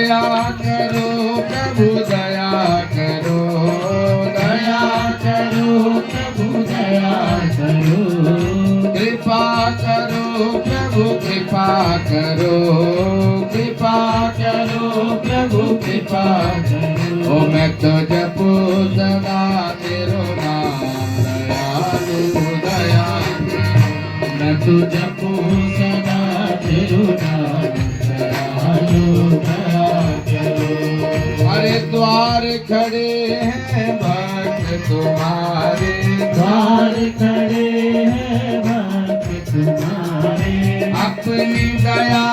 दया करो प्रभु दया करो, दया करो प्रभु दया करो, कृपा करो प्रभु कृपा करो, कृपा करो प्रभु कृपा करो। ओ मैं तो जपू सदा तेरो नाम, दयालु दयालु, मैं तो जपू सदा तेरो नाम, दयालु दयालु। अरे द्वार खड़े हैं भक्त तुम्हारे, द्वार खड़े हैं भक्त तुम्हारे, अपनी दया